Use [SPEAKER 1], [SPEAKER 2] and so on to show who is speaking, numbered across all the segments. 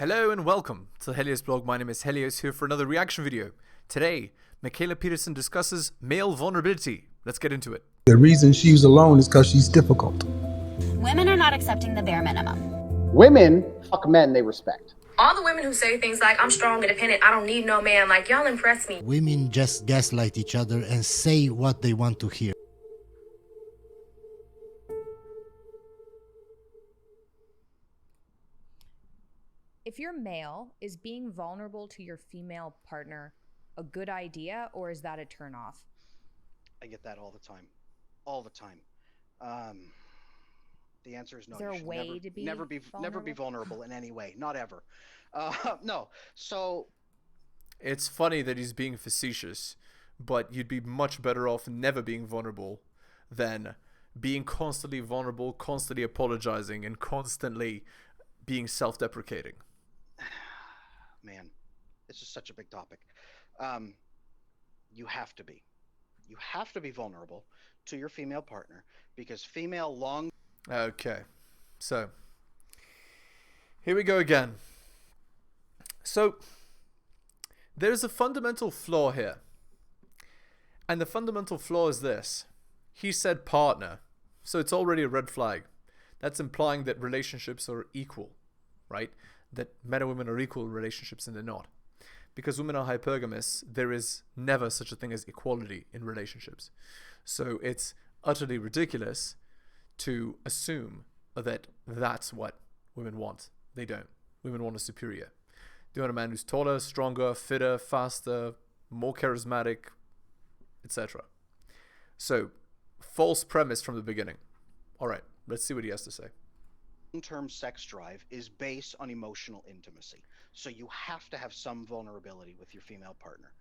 [SPEAKER 1] Hello and welcome to the Helios blog. My name is Helios, here for another reaction video. Today, Mikhaila Peterson discusses male vulnerability. Let's get into it.
[SPEAKER 2] The reason she's alone is because she's difficult.
[SPEAKER 3] Women are not accepting the bare minimum.
[SPEAKER 4] Women fuck men they respect.
[SPEAKER 5] All the women who say things like, I'm strong, independent, I don't need no man, like, y'all impress me.
[SPEAKER 6] Women just gaslight each other and say what they want to hear.
[SPEAKER 7] If you're male, is being vulnerable to your female partner a good idea, or is that a turnoff?
[SPEAKER 8] I get that all the time. All the time. The answer is no.
[SPEAKER 7] Is there a way to be
[SPEAKER 8] never be vulnerable in any way. Not ever. No. So
[SPEAKER 1] it's funny that he's being facetious, but you'd be much better off never being vulnerable than being constantly vulnerable, constantly apologizing, and constantly being self-deprecating.
[SPEAKER 8] Man, this is such a big topic. You have to be vulnerable to your female partner, because female long.
[SPEAKER 1] Okay, so here we go again. So there's a fundamental flaw here, and the fundamental flaw is this: he said partner, so it's already a red flag. That's implying that relationships are equal, right? That men and women are equal in relationships, and they're not. Because women are hypergamous, there is never such a thing as equality in relationships. So it's utterly ridiculous to assume that that's what women want. They don't. Women want a superior. They want a man who's taller, stronger, fitter, faster, more charismatic, etc. So, false premise from the beginning. All right, let's see what he has to say.
[SPEAKER 8] Long-term sex drive is based on emotional intimacy. So you have to have some vulnerability with your female partner.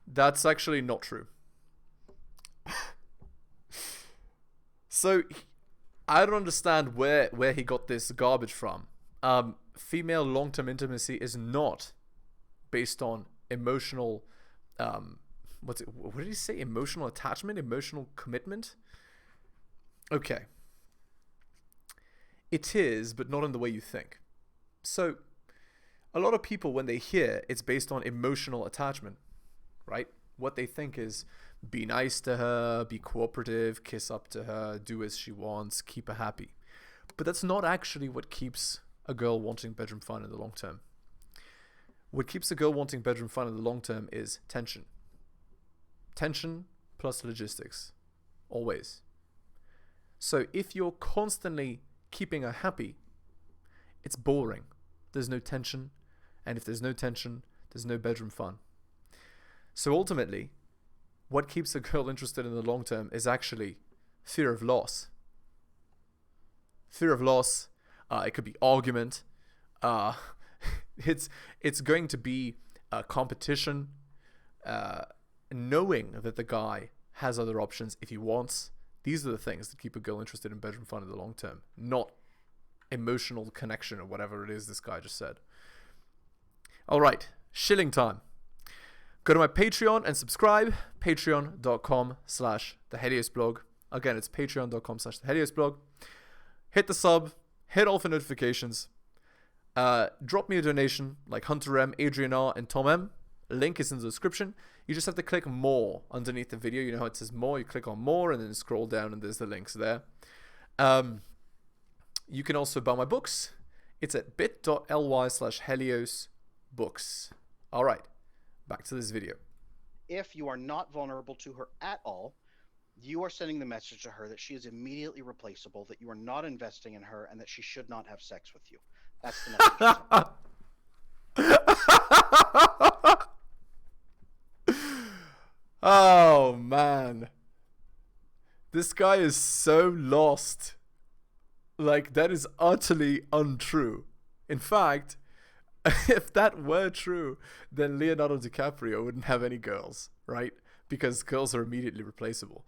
[SPEAKER 1] That's actually not true. So I don't understand where he got this garbage from. Female long-term intimacy is not based on emotional what did he say? Emotional attachment, emotional commitment? Okay. It is, but not in the way you think. So, a lot of people, when they hear it's based on emotional attachment, right? What they think is be nice to her, be cooperative, kiss up to her, do as she wants, keep her happy. But that's not actually what keeps a girl wanting bedroom fun in the long term. What keeps a girl wanting bedroom fun in the long term is tension. Tension plus logistics. Always. So if you're constantly keeping her happy, it's boring. There's no tension, and if there's no tension, there's no bedroom fun. So ultimately, what keeps a girl interested in the long term is actually fear of loss. Fear of loss. It could be argument. It's going to be a competition. Knowing that the guy has other options if he wants. These are the things that keep a girl interested in bedroom fun in the long term, not emotional connection or whatever it is this guy just said. All right, shilling time. Go to my Patreon and subscribe, patreon.com/theheliosblog. Again, it's patreon.com/theheliosblog. Hit the sub, hit all for notifications. Drop me a donation like Hunter M, Adrian R, and Tom M. Link is in the description. You just have to click more underneath the video. You know how it says more? You click on more and then scroll down and there's the links there. You can also buy my books. It's at bit.ly/heliosbooks. All right, back to this video.
[SPEAKER 8] If you are not vulnerable to her at all, you are sending the message to her that she is immediately replaceable, that you are not investing in her, and that she should not have sex with you. That's the message.
[SPEAKER 1] Oh man, this guy is so lost. Like, that is utterly untrue. In fact, if that were true, then Leonardo DiCaprio wouldn't have any girls, right? Because girls are immediately replaceable.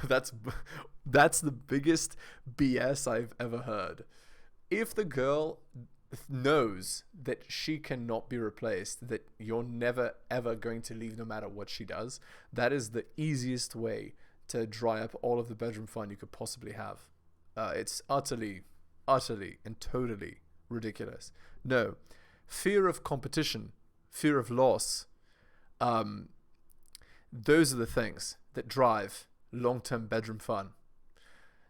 [SPEAKER 1] That's the biggest BS I've ever heard. If the girl knows that she cannot be replaced, that you're never ever going to leave no matter what she does, that is the easiest way to dry up all of the bedroom fun you could possibly have. It's utterly and totally ridiculous. No, fear of competition, fear of loss, those are the things that drive long-term bedroom fun.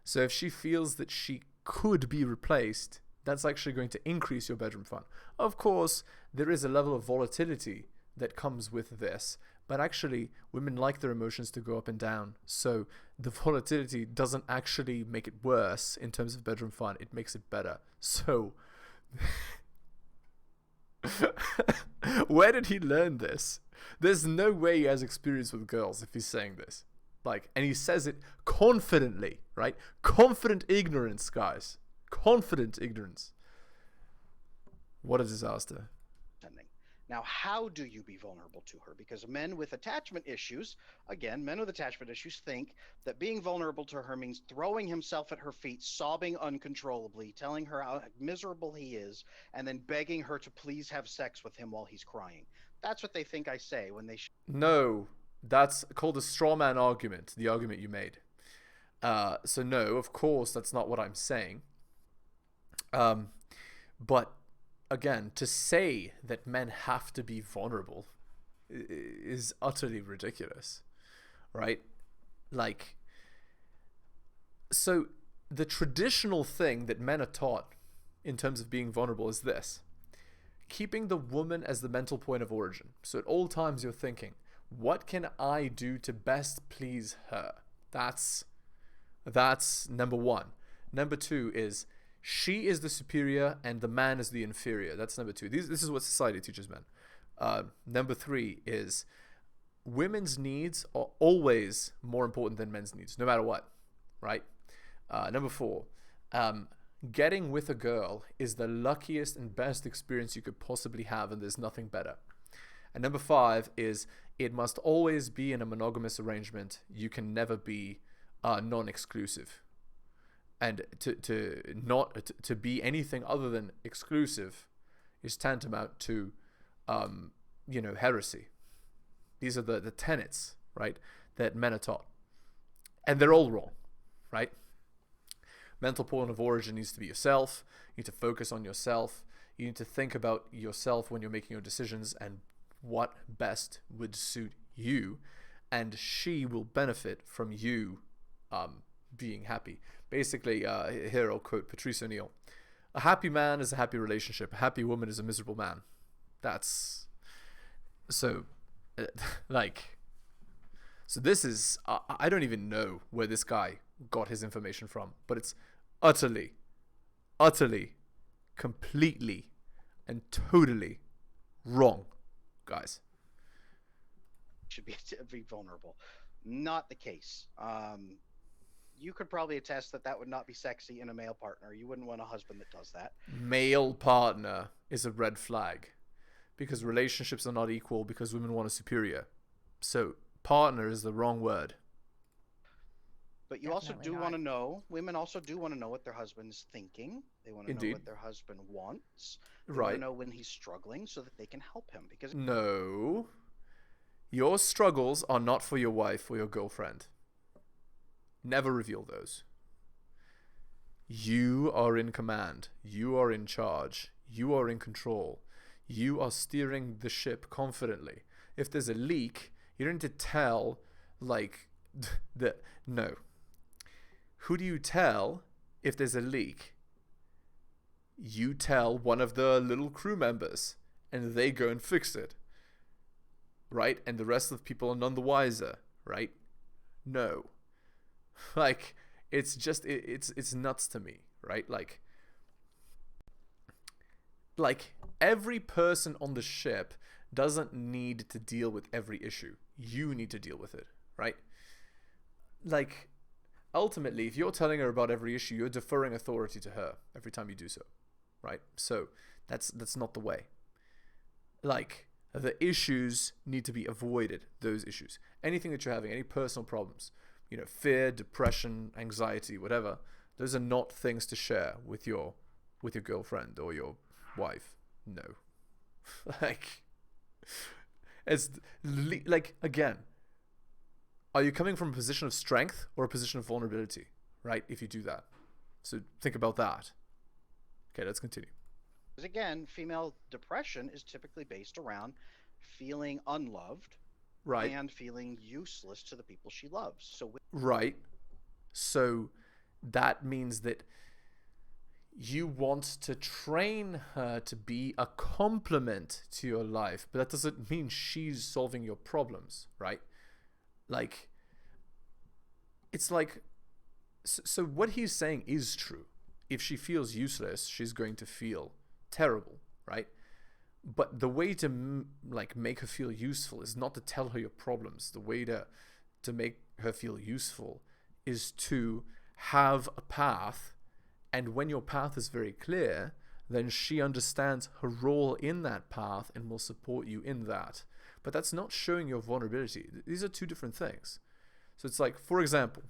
[SPEAKER 1] So if she feels that she could be replaced, that's actually going to increase your bedroom fun. Of course, there is a level of volatility that comes with this, but actually women like their emotions to go up and down. So the volatility doesn't actually make it worse in terms of bedroom fun. It makes it better. So where did he learn this? There's no way he has experience with girls if he's saying this. Like, and he says it confidently, right? Confident ignorance, guys. Confident ignorance. What a disaster.
[SPEAKER 8] Now, how do you be vulnerable to her? Because men with attachment issues, again, men with attachment issues think that being vulnerable to her means throwing himself at her feet, sobbing uncontrollably, telling her how miserable he is, and then begging her to please have sex with him while he's crying. That's what they think I say when they...
[SPEAKER 1] No, that's called a straw man argument, the argument you made. So no, of course, that's not what I'm saying. But again, to say that men have to be vulnerable is utterly ridiculous, right? Like, so the traditional thing that men are taught in terms of being vulnerable is this: keeping the woman as the mental point of origin. So at all times you're thinking, what can I do to best please her? That's number one. Number two is, she is the superior and the man is the inferior. That's number two. This is what society teaches men. Number three is, women's needs are always more important than men's needs, no matter what, right? Number four, getting with a girl is the luckiest and best experience you could possibly have, and there's nothing better. And number five is, it must always be in a monogamous arrangement. You can never be non-exclusive. And to be anything other than exclusive is tantamount to, heresy. These are the tenets, right, that men are taught. And they're all wrong, right? Mental point of origin needs to be yourself. You need to focus on yourself. You need to think about yourself when you're making your decisions and what best would suit you. And she will benefit from you being happy. Basically, here I'll quote Patrice O'Neill: "A happy man is a happy relationship. A happy woman is a miserable man." That's so, so this is, I don't even know where this guy got his information from, but it's utterly, completely, and totally wrong, guys.
[SPEAKER 8] Should be vulnerable. Not the case. You could probably attest that would not be sexy in a male partner. You wouldn't want a husband that does that.
[SPEAKER 1] Male partner is a red flag, because relationships are not equal, because women want a superior. So partner is the wrong word.
[SPEAKER 8] But you also do want to know, women also do want to know what their husband's thinking. They want to know what their husband wants. They want to know when he's struggling so that they can help him. Because
[SPEAKER 1] no, your struggles are not for your wife or your girlfriend. Never reveal those. You are in command. You are in charge. You are in control. You are steering the ship confidently. If there's a leak, you don't need to tell, no. Who do you tell if there's a leak? You tell one of the little crew members, and they go and fix it, right? And the rest of the people are none the wiser, right? No. It's just, it's nuts to me, right? Like every person on the ship doesn't need to deal with every issue. You need to deal with it, right? Ultimately, if you're telling her about every issue, you're deferring authority to her every time you do so, right? So that's not the way. The issues need to be avoided, those issues. Anything that you're having, any personal problems, fear, depression, anxiety, whatever, those are not things to share with your girlfriend or your wife. No. Again, are you coming from a position of strength or a position of vulnerability, right? If you do that. So think about that. Okay, let's continue.
[SPEAKER 8] Because again, female depression is typically based around feeling unloved
[SPEAKER 1] Right.
[SPEAKER 8] and feeling useless to the people she loves. So
[SPEAKER 1] Right. So that means that you want to train her to be a complement to your life, but that doesn't mean she's solving your problems, right? Like, it's like, so what he's saying is true. If she feels useless, she's going to feel terrible, right? But the way to make her feel useful is not to tell her your problems. The way to make her feel useful is to have a path, and when your path is very clear, then she understands her role in that path and will support you in that. But that's not showing your vulnerability. These are two different things. So it's like, for example,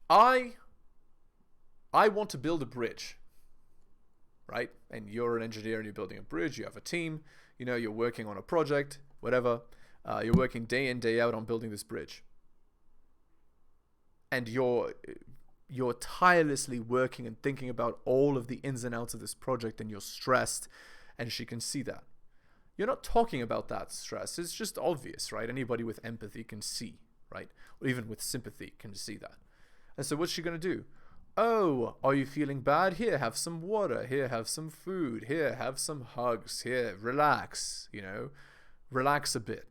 [SPEAKER 1] I want to build a bridge, right? And you're an engineer and you're building a bridge. You have a team, you're working on a project, whatever. You're working day in, day out on building this bridge. And you're tirelessly working and thinking about all of the ins and outs of this project, and you're stressed, and she can see that. You're not talking about that stress. It's just obvious, right? Anybody with empathy can see, right? Or even with sympathy can see that. And so what's she going to do? Oh, are you feeling bad? Here, have some water. Here, have some food. Here, have some hugs. Here, relax, relax a bit.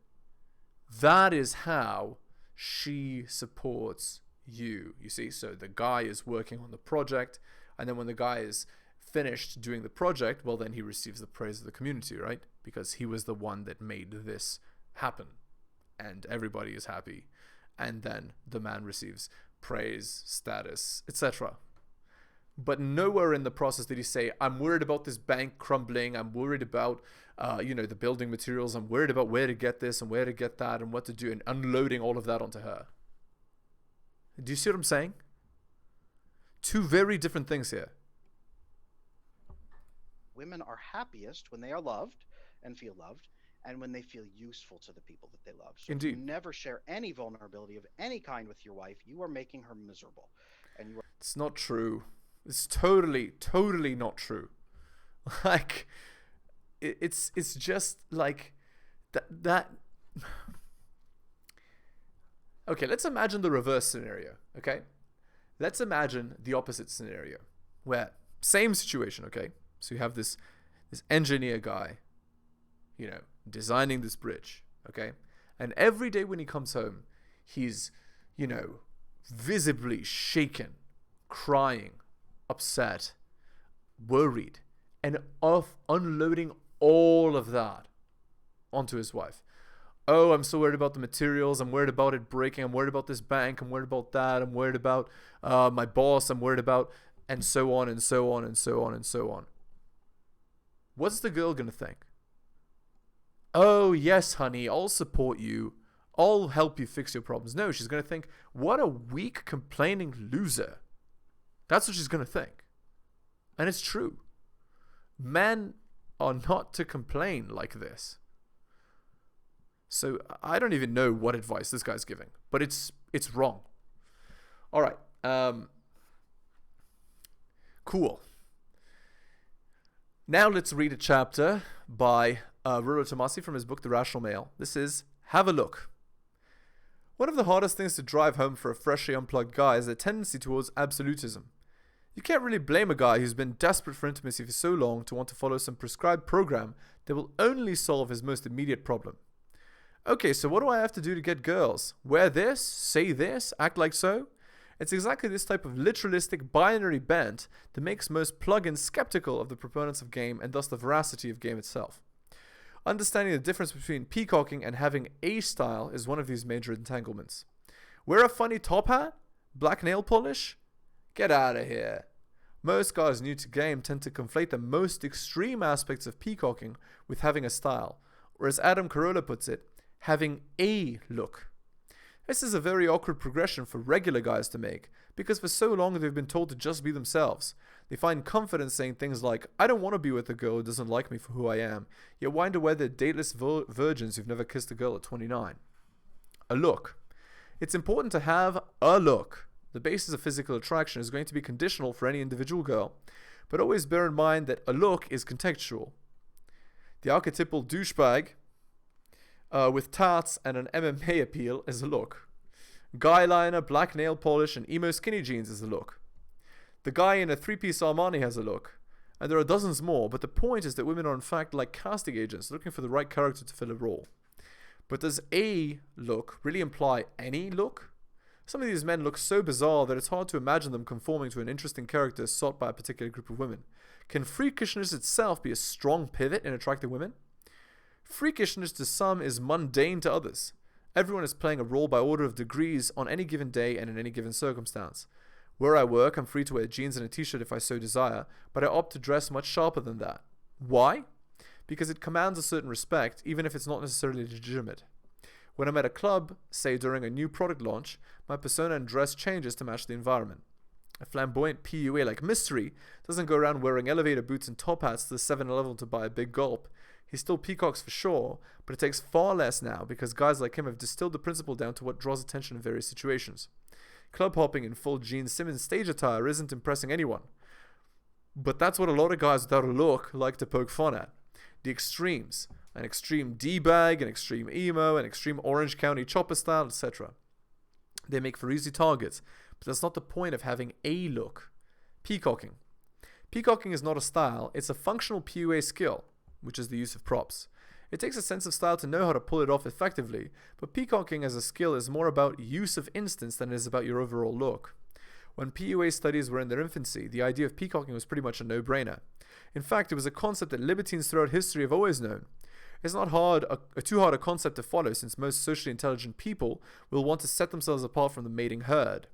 [SPEAKER 1] That is how she supports you see. So the guy is working on the project, and then when the guy is finished doing the project, well, then he receives the praise of the community, right? Because he was the one that made this happen, and everybody is happy. And then the man receives praise, status, etc. But nowhere in the process did he say, I'm worried about this bank crumbling, I'm worried about the building materials, I'm worried about where to get this and where to get that and what to do, and unloading all of that onto her. Do you see what I'm saying? Two very different things here.
[SPEAKER 8] women are happiest when they are loved and feel loved, and when they feel useful to the people that they love. So
[SPEAKER 1] Indeed.
[SPEAKER 8] if you never share any vulnerability of any kind with your wife, you are making her miserable. And you are
[SPEAKER 1] It's not true. It's totally not true. Like, it's just like that. Okay, let's imagine the reverse scenario, okay? Let's imagine the opposite scenario, where, same situation, okay? So you have this engineer guy, designing this bridge, okay? And every day when he comes home, he's, visibly shaken, crying, upset, worried, and unloading all of that onto his wife. Oh, I'm so worried about the materials. I'm worried about it breaking. I'm worried about this bank. I'm worried about that. I'm worried about my boss. I'm worried about, and so on and so on and so on and so on. What's the girl going to think? Oh, yes, honey, I'll support you. I'll help you fix your problems. No, she's going to think, what a weak, complaining loser. That's what she's going to think. And it's true. Men are not to complain like this. So I don't even know what advice this guy's giving, but it's wrong. All right. Cool. Now let's read a chapter by Rollo Tomasi from his book, The Rational Male. This is Have a Look. One of the hardest things to drive home for a freshly unplugged guy is a tendency towards absolutism. You can't really blame a guy who's been desperate for intimacy for so long to want to follow some prescribed program that will only solve his most immediate problem. Okay, so what do I have to do to get girls? Wear this, say this, act like so? It's exactly this type of literalistic binary bent that makes most plugins skeptical of the proponents of game and thus the veracity of game itself. Understanding the difference between peacocking and having a style is one of these major entanglements. Wear a funny top hat? Black nail polish? Get out of here. Most guys new to game tend to conflate the most extreme aspects of peacocking with having a style, or as Adam Carolla puts it, having a look. This is a very awkward progression for regular guys to make, because for so long they've been told to just be themselves. They find comfort in saying things like, I don't want to be with a girl who doesn't like me for who I am, yet wind away they're dateless virgins who've never kissed a girl at 29. A look. It's important to have a look. The basis of physical attraction is going to be conditional for any individual girl, But always bear in mind that a look is contextual. The archetypal douchebag with tats and an MMA appeal is a look. Guy liner, black nail polish, and emo skinny jeans is a look. The guy in a three-piece Armani has a look. And there are dozens more, but the point is that women are in fact like casting agents looking for the right character to fill a role. But does a look really imply any look? Some of these men look so bizarre that it's hard to imagine them conforming to an interesting character sought by a particular group of women. Can freakishness itself be a strong pivot in attracting women? Freakishness to some is mundane to others. Everyone is playing a role by order of degrees on any given day and in any given circumstance. Where I work, I'm free to wear jeans and a t-shirt if I so desire, but I opt to dress much sharper than that. Why? Because it commands a certain respect, even if it's not necessarily legitimate. When I'm at a club, say during a new product launch, my persona and dress changes to match the environment. A flamboyant PUA like Mystery doesn't go around wearing elevator boots and top hats to the 7-Eleven to buy a big gulp. He still peacocks for sure, but it takes far less now because guys like him have distilled the principle down to what draws attention in various situations. Club hopping in full Gene Simmons stage attire isn't impressing anyone. But that's what a lot of guys without a look like to poke fun at. The extremes. An extreme D-bag, an extreme emo, an extreme Orange County chopper style, etc. They make for easy targets, but that's not the point of having a look. Peacocking. Peacocking is not a style, it's a functional PUA skill, which is the use of props. It takes a sense of style to know how to pull it off effectively, but peacocking as a skill is more about use of instance than it is about your overall look. When PUA studies were in their infancy, the idea of peacocking was pretty much a no-brainer. In fact, it was a concept that libertines throughout history have always known. It's not too hard a concept to follow, since most socially intelligent people will want to set themselves apart from the mating herd.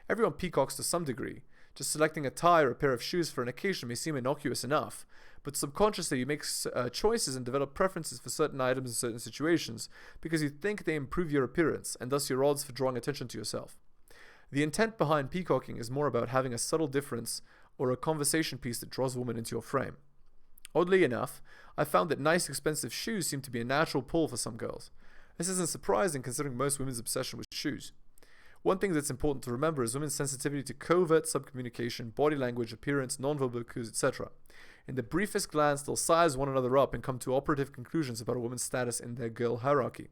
[SPEAKER 1] Everyone peacocks to some degree. Just selecting a tie or a pair of shoes for an occasion may seem innocuous enough, but subconsciously you make choices and develop preferences for certain items in certain situations because you think they improve your appearance and thus your odds for drawing attention to yourself. The intent behind peacocking is more about having a subtle difference or a conversation piece that draws women into your frame. Oddly enough, I found that nice expensive shoes seem to be a natural pull for some girls. This isn't surprising considering most women's obsession with shoes. One thing that's important to remember is women's sensitivity to covert subcommunication, body language, appearance, nonverbal cues, etc. In the briefest glance, they'll size one another up and come to operative conclusions about a woman's status in their girl hierarchy.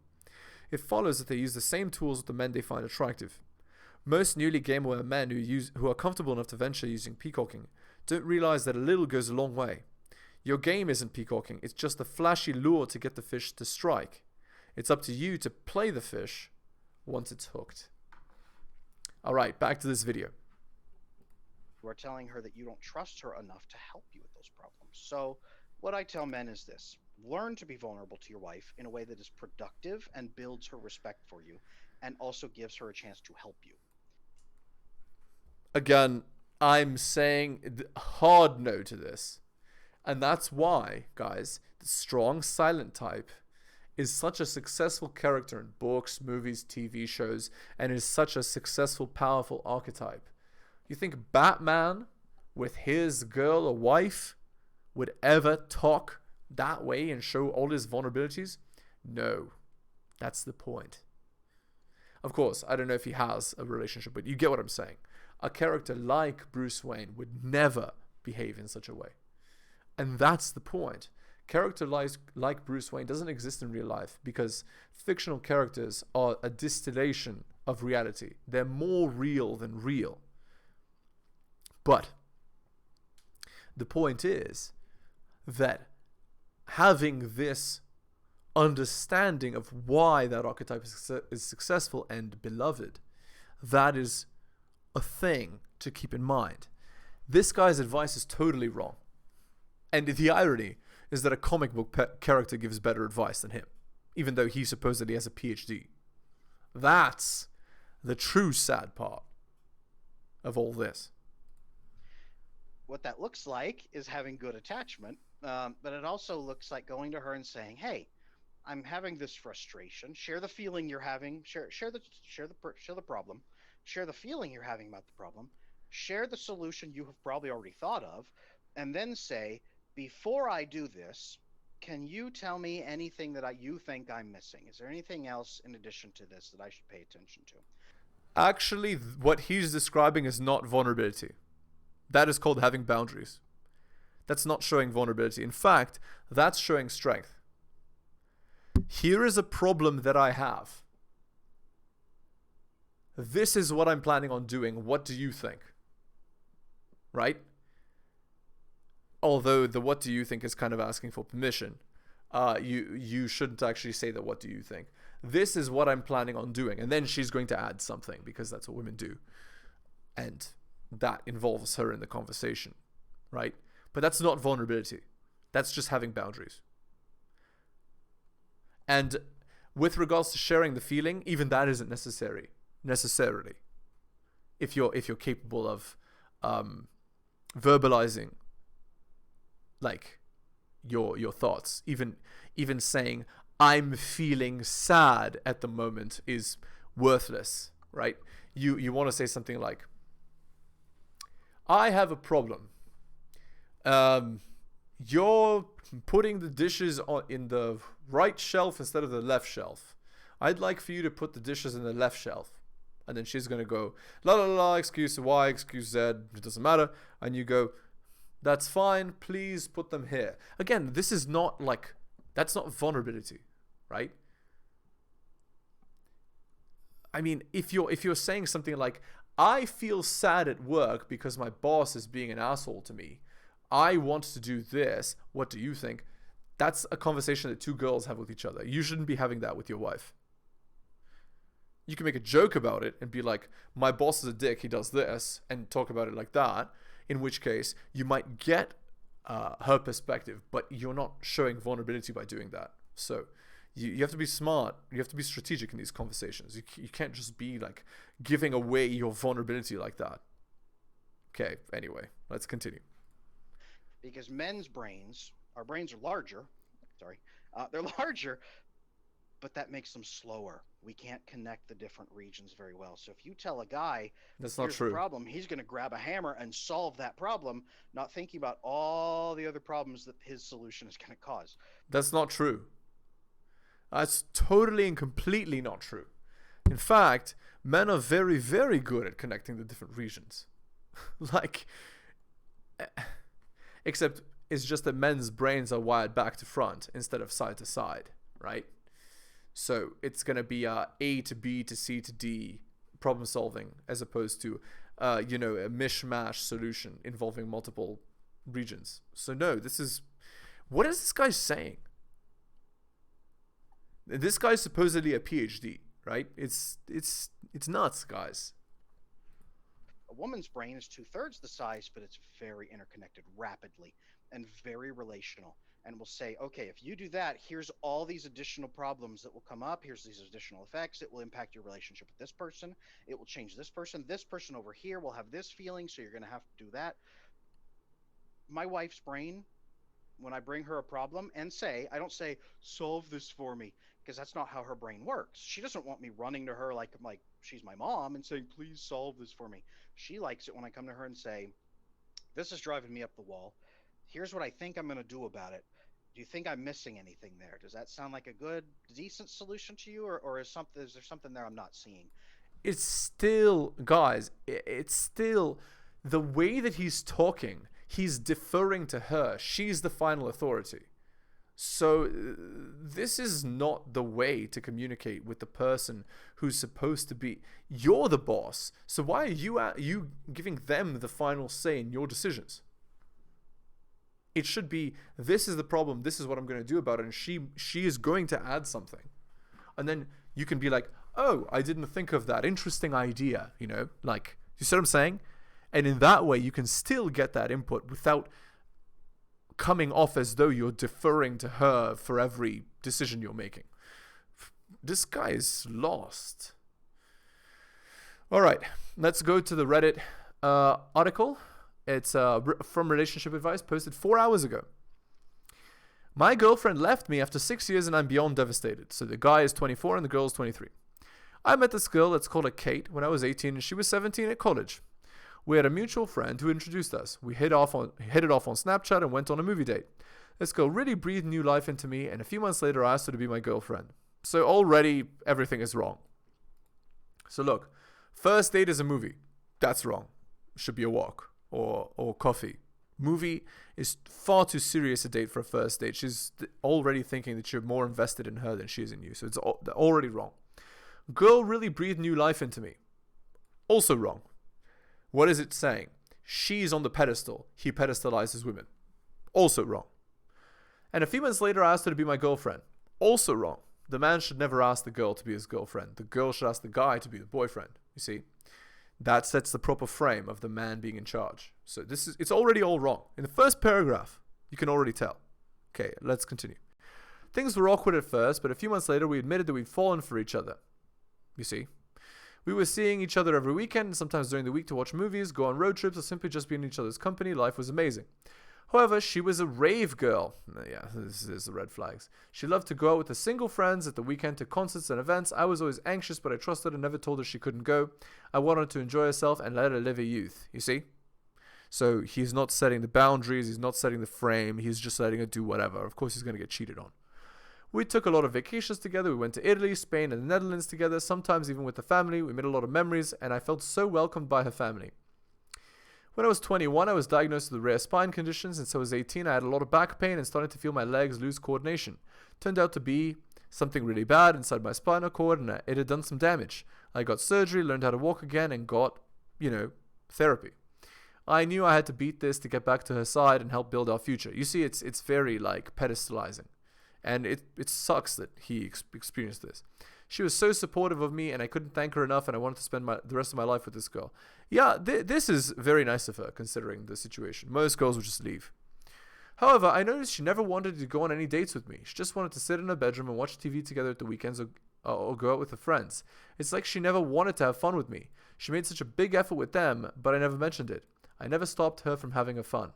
[SPEAKER 1] It follows that they use the same tools with the men they find attractive. Most newly game-aware men who are comfortable enough to venture using peacocking don't realize that a little goes a long way. Your game isn't peacocking, it's just a flashy lure to get the fish to strike. It's up to you to play the fish once it's hooked. Alright, back to this video.
[SPEAKER 8] You are telling her that you don't trust her enough to help you with those problems. So what I tell men is this: learn to be vulnerable to your wife in a way that is productive and builds her respect for you and also gives her a chance to help you.
[SPEAKER 1] Again, I'm saying hard no to this. And that's why, guys, the strong silent type is such a successful character in books, movies, TV shows, and is such a successful, powerful archetype. You think Batman, with his girl or wife, would ever talk that way and show all his vulnerabilities? No. That's the point. Of course, I don't know if he has a relationship, but you get what I'm saying. A character like Bruce Wayne would never behave in such a way. And that's the point. Character like Bruce Wayne doesn't exist in real life because fictional characters are a distillation of reality. They're more real than real. But the point is that having this understanding of why that archetype is successful and beloved, that is a thing to keep in mind. This guy's advice is totally wrong. And the irony is that a comic book character gives better advice than him, even though he supposedly has a PhD. That's the true sad part of all this.
[SPEAKER 8] What that looks like is having good attachment, but it also looks like going to her and saying, "Hey, I'm having this frustration. Share the feeling you're having. Share the problem. Share the feeling you're having about the problem. Share the solution you have probably already thought of, and then say, before I do this, can you tell me anything that you think I'm missing? Is there anything else in addition to this that I should pay attention to?"
[SPEAKER 1] Actually, what he's describing is not vulnerability. That is called having boundaries. That's not showing vulnerability. In fact, that's showing strength. Here is a problem that I have. This is what I'm planning on doing. What do you think? Right? Although the what do you think is kind of asking for permission. You shouldn't actually say that what do you think. This is what I'm planning on doing. And then she's going to add something because that's what women do. And that involves her in the conversation. Right? But that's not vulnerability. That's just having boundaries. And with regards to sharing the feeling, even that isn't necessarily. If you're capable of verbalizing like your thoughts, even saying I'm feeling sad at the moment is worthless, right? You want to say something like, I have a problem. You're putting the dishes in the right shelf instead of the left shelf. I'd like for you to put the dishes in the left shelf. And then she's going to go, la la la, excuse Y, excuse Z, it doesn't matter. And you go, that's fine, please put them here. Again, this is not like, that's not vulnerability, right? I mean, if you're saying something like, I feel sad at work because my boss is being an asshole to me. I want to do this. What do you think? That's a conversation that two girls have with each other. You shouldn't be having that with your wife. You can make a joke about it and be like, my boss is a dick, he does this, and talk about it like that, in which case you might get her perspective, but you're not showing vulnerability by doing that. So you have to be smart. You have to be strategic in these conversations. You can't just be like giving away your vulnerability like that. Okay, anyway, let's continue.
[SPEAKER 8] Because men's brains, our brains are larger, they're larger, but that makes them slower. We can't connect the different regions very well. So if you tell a guy,
[SPEAKER 1] that's not
[SPEAKER 8] here's
[SPEAKER 1] true.
[SPEAKER 8] The problem, he's going to grab a hammer and solve that problem, not thinking about all the other problems that his solution is going to cause.
[SPEAKER 1] That's not true. That's totally and completely not true. In fact, men are very, very good at connecting the different regions. Like, except it's just that men's brains are wired back to front instead of side to side, right? So it's going to be A to B to C to D problem solving as opposed to, a mishmash solution involving multiple regions. So no, what is this guy saying? This guy's supposedly a PhD, right? It's nuts, guys.
[SPEAKER 8] A woman's brain is 2/3 the size, but it's very interconnected rapidly and very relational. And we'll say, okay, if you do that, here's all these additional problems that will come up. Here's these additional effects. It will impact your relationship with this person. It will change this person. This person over here will have this feeling, so you're going to have to do that. My wife's brain, when I bring her a problem and I don't say, solve this for me, because that's not how her brain works. She doesn't want me running to her like she's my mom and saying, please solve this for me. She likes it when I come to her and say, this is driving me up the wall. Here's what I think I'm going to do about it. Do you think I'm missing anything there? Does that sound like a good, decent solution to you, or is there something there I'm not seeing?
[SPEAKER 1] It's still, guys, it's still the way that he's talking. He's deferring to her. She's the final authority. So this is not the way to communicate with the person who's supposed to be. You're the boss. So why are you giving them the final say in your decisions? It should be, this is the problem, this is what I'm going to do about it, and she is going to add something. And then you can be like, oh, I didn't think of that. Interesting idea, like, you see what I'm saying? And in that way, you can still get that input without coming off as though you're deferring to her for every decision you're making. This guy is lost. All right, let's go to the Reddit article. It's from Relationship Advice, posted 4 hours ago. My girlfriend left me after 6 years and I'm beyond devastated. So the guy is 24 and the girl is 23. I met this girl, let's call her Kate, when I was 18 and she was 17 at college. We had a mutual friend who introduced us. We hit it off on Snapchat and went on a movie date. This girl really breathed new life into me, and a few months later I asked her to be my girlfriend. So already everything is wrong. So look, first date is a movie. That's wrong. Should be a walk or coffee. Movie is far too serious a date for a first date. She's already thinking that you're more invested in her than she is in you. So it's already wrong. Girl really breathed new life into me. Also wrong. What is it saying? She's on the pedestal. He pedestalizes women. Also wrong. And a few months later, I asked her to be my girlfriend. Also wrong. The man should never ask the girl to be his girlfriend. The girl should ask the guy to be the boyfriend. You see? That sets the proper frame of the man being in charge. So it's already all wrong. In the first paragraph, you can already tell. Okay, let's continue. Things were awkward at first, but a few months later, we admitted that we'd fallen for each other. You see? We were seeing each other every weekend, and sometimes during the week to watch movies, go on road trips, or simply just be in each other's company. Life was amazing. However, she was a rave girl. Yeah, this is the red flags. She loved to go out with her single friends at the weekend to concerts and events. I was always anxious, but I trusted and never told her she couldn't go. I wanted to enjoy herself and let her live her youth. You see? So he's not setting the boundaries. He's not setting the frame. He's just letting her do whatever. Of course, he's going to get cheated on. We took a lot of vacations together. We went to Italy, Spain, and the Netherlands together, sometimes even with the family. We made a lot of memories, and I felt so welcomed by her family. When I was 21, I was diagnosed with rare spine conditions, and so I was 18, I had a lot of back pain and started to feel my legs lose coordination. Turned out to be something really bad inside my spinal cord, and it had done some damage. I got surgery, learned how to walk again, and got, therapy. I knew I had to beat this to get back to her side and help build our future. You see, it's very, pedestalizing. And it sucks that he experienced this. She was so supportive of me, and I couldn't thank her enough, and I wanted to spend the rest of my life with this girl. Yeah, this is very nice of her, considering the situation. Most girls would just leave. However, I noticed she never wanted to go on any dates with me. She just wanted to sit in her bedroom and watch TV together at the weekends or go out with her friends. It's like she never wanted to have fun with me. She made such a big effort with them, but I never mentioned it. I never stopped her from having her fun.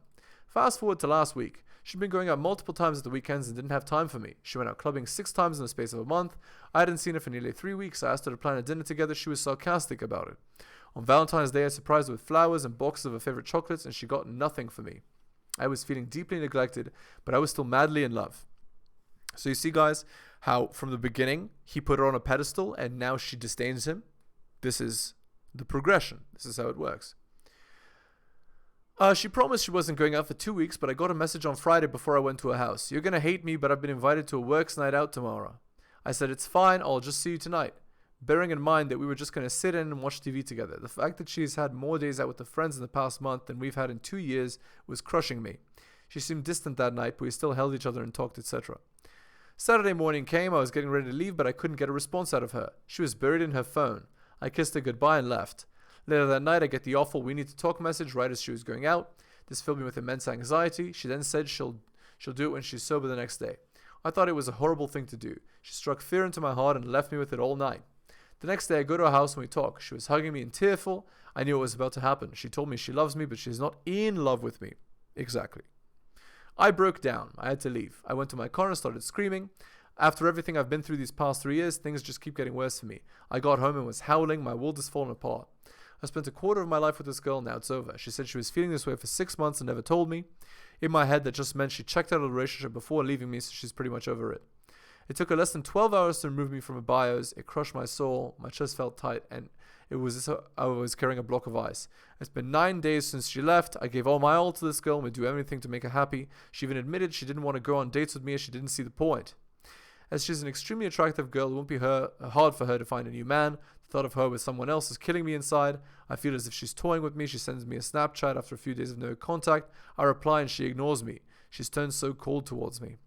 [SPEAKER 1] Fast forward to last week. She'd been going out multiple times at the weekends and didn't have time for me. She went out clubbing 6 times in the space of a month. I hadn't seen her for nearly 3 weeks. I asked her to plan a dinner together. She was sarcastic about it. On Valentine's Day, I surprised her with flowers and boxes of her favorite chocolates, and she got nothing for me. I was feeling deeply neglected, but I was still madly in love. So you see, guys, how from the beginning, he put her on a pedestal, and now she disdains him. This is the progression. This is how it works. She promised she wasn't going out for 2 weeks, but I got a message on Friday before I went to her house. You're going to hate me, but I've been invited to a works night out tomorrow. I said, it's fine, I'll just see you tonight. Bearing in mind that we were just going to sit in and watch TV together. The fact that she's had more days out with her friends in the past month than we've had in 2 years was crushing me. She seemed distant that night, but we still held each other and talked, etc. Saturday morning came, I was getting ready to leave, but I couldn't get a response out of her. She was buried in her phone. I kissed her goodbye and left. Later that night, I get the awful "we need to talk" message right as she was going out. This filled me with immense anxiety. She then said she'll do it when she's sober the next day. I thought it was a horrible thing to do. She struck fear into my heart and left me with it all night. The next day, I go to her house and we talk. She was hugging me and tearful. I knew what was about to happen. She told me she loves me, but she's not in love with me. Exactly. I broke down. I had to leave. I went to my car and started screaming. After everything I've been through these past 3 years, things just keep getting worse for me. I got home and was howling. My world has fallen apart. I spent a quarter of my life with this girl, now it's over. She said she was feeling this way for 6 months and never told me. In my head, that just meant she checked out of the relationship before leaving me, so she's pretty much over it. It took her less than 12 hours to remove me from her bios. It crushed my soul. My chest felt tight, and it was as though I was carrying a block of ice. It's been 9 days since she left. I gave all my all to this girl and would do everything to make her happy. She even admitted she didn't want to go on dates with me as she didn't see the point. As she's an extremely attractive girl, it won't be hard for her to find a new man. The thought of her with someone else is killing me inside. I feel as if she's toying with me. She sends me a Snapchat after a few days of no contact. I reply and she ignores me. She's turned so cold towards me.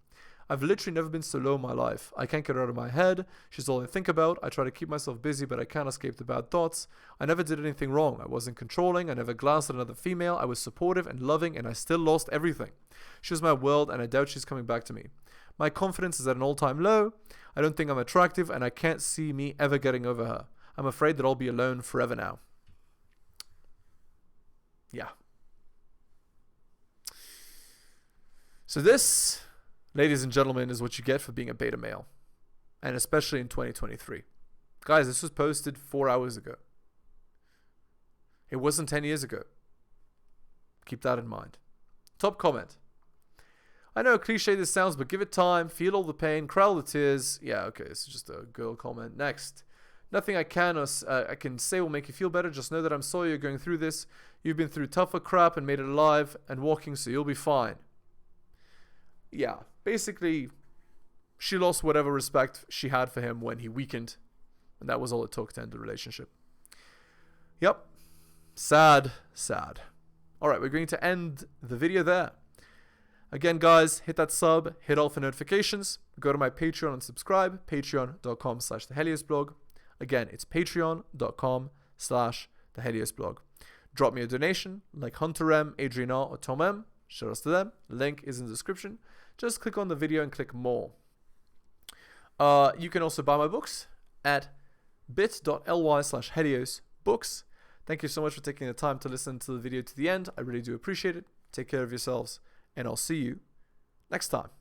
[SPEAKER 1] I've literally never been so low in my life. I can't get her out of my head. She's all I think about. I try to keep myself busy, but I can't escape the bad thoughts. I never did anything wrong. I wasn't controlling. I never glanced at another female. I was supportive and loving, and I still lost everything. She was my world, and I doubt she's coming back to me. My confidence is at an all-time low. I don't think I'm attractive, and I can't see me ever getting over her. I'm afraid that I'll be alone forever now. Yeah. So this, ladies and gentlemen, is what you get for being a beta male. And especially in 2023. Guys, this was posted 4 hours ago. It wasn't 10 years ago. Keep that in mind. Top comment. I know how cliche this sounds, but give it time. Feel all the pain. Cry all the tears. Yeah, okay, this is just a girl comment. Next. Nothing I can say will make you feel better. Just know that I'm sorry you're going through this. You've been through tougher crap and made it alive and walking, so you'll be fine. Yeah, basically, she lost whatever respect she had for him when he weakened. And that was all it took to end the relationship. Yep. Sad, sad. Alright, we're going to end the video there. Again, guys, hit that sub, hit all for notifications. Go to my Patreon and subscribe. Patreon.com/theheliosblog. Again, it's patreon.com/theheliosblog. Drop me a donation like Hunter M, Adrian R, or Tom M. Shout outs to them. Link is in the description. Just click on the video and click more. You can also buy my books at bit.ly/heliosbooks. Thank you so much for taking the time to listen to the video to the end. I really do appreciate it. Take care of yourselves, and I'll see you next time.